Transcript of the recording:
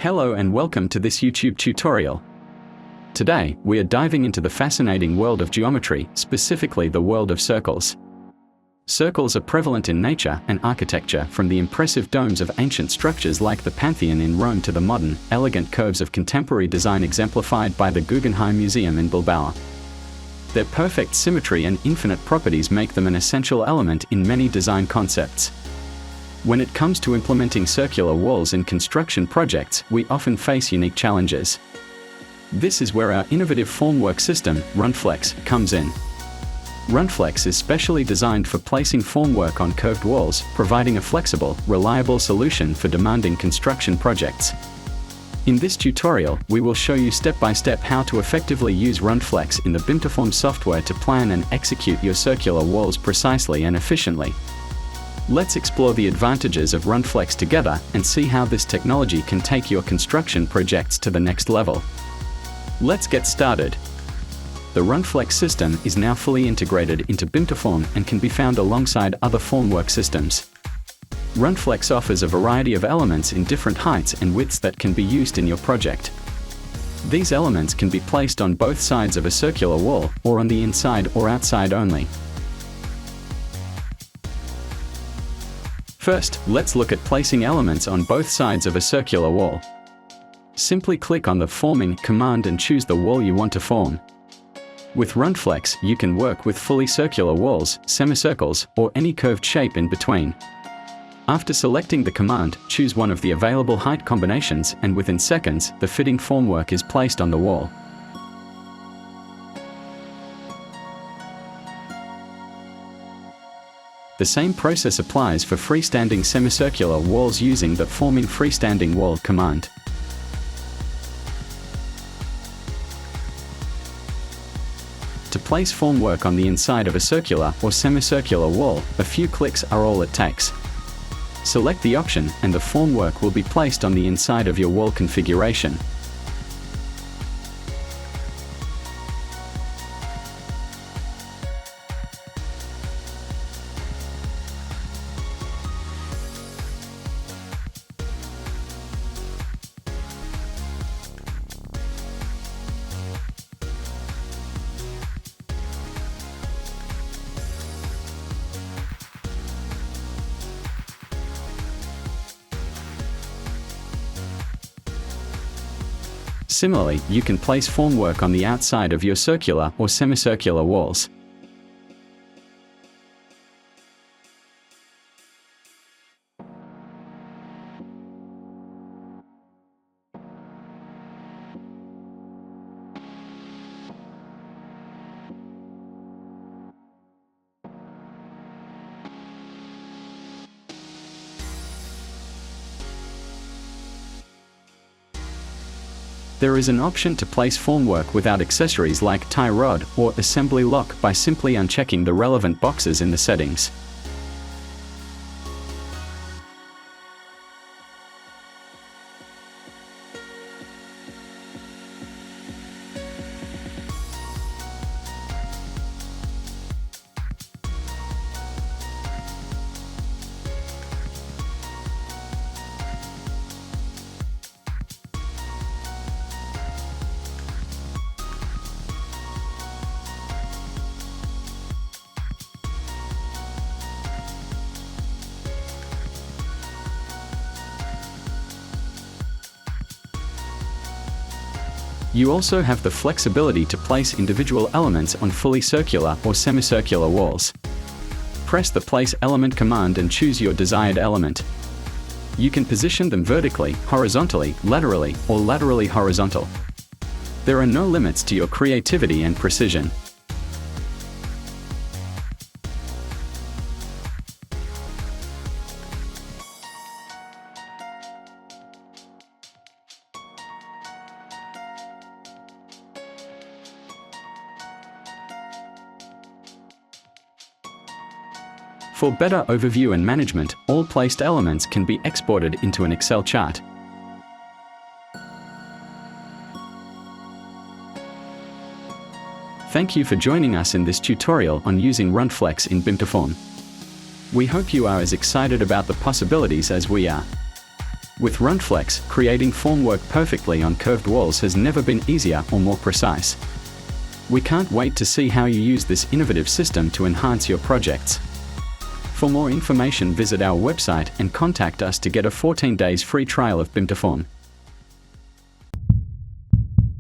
Hello and welcome to this YouTube tutorial. Today, we are diving into the fascinating world of geometry, specifically the world of circles. Circles are prevalent in nature and architecture, from the impressive domes of ancient structures like the Pantheon in Rome to the modern, elegant curves of contemporary design exemplified by the Guggenheim Museum in Bilbao. Their perfect symmetry and infinite properties make them an essential element in many design concepts. When it comes to implementing circular walls in construction projects, we often face unique challenges. This is where our innovative formwork system, RunFlex, comes in. RunFlex is specially designed for placing formwork on curved walls, providing a flexible, reliable solution for demanding construction projects. In this tutorial, we will show you step-by-step how to effectively use RunFlex in the BIMterform software to plan and execute your circular walls precisely and efficiently. Let's explore the advantages of RunFlex together and see how this technology can take your construction projects to the next level. Let's get started. The RunFlex system is now fully integrated into BIMterform and can be found alongside other formwork systems. RunFlex offers a variety of elements in different heights and widths that can be used in your project. These elements can be placed on both sides of a circular wall, or on the inside or outside only. First, let's look at placing elements on both sides of a circular wall. Simply click on the Forming command and choose the wall you want to form. With RunFlex, you can work with fully circular walls, semicircles, or any curved shape in between. After selecting the command, choose one of the available height combinations, and within seconds, the fitting formwork is placed on the wall. The same process applies for freestanding semicircular walls using the Forming Freestanding Wall command. To place formwork on the inside of a circular or semicircular wall, a few clicks are all it takes. Select the option, and the formwork will be placed on the inside of your wall configuration. Similarly, you can place formwork on the outside of your circular or semicircular walls. There is an option to place formwork without accessories like tie rod or assembly lock by simply unchecking the relevant boxes in the settings. You also have the flexibility to place individual elements on fully circular or semicircular walls. Press the Place Element command and choose your desired element. You can position them vertically, horizontally, laterally, or laterally horizontal. There are no limits to your creativity and precision. For better overview and management, all placed elements can be exported into an Excel chart. Thank you for joining us in this tutorial on using RunFlex in BIMterform. We hope you are as excited about the possibilities as we are. With RunFlex, creating formwork perfectly on curved walls has never been easier or more precise. We can't wait to see how you use this innovative system to enhance your projects. For more information, visit our website and contact us to get a 14 days free trial of BIM2Form.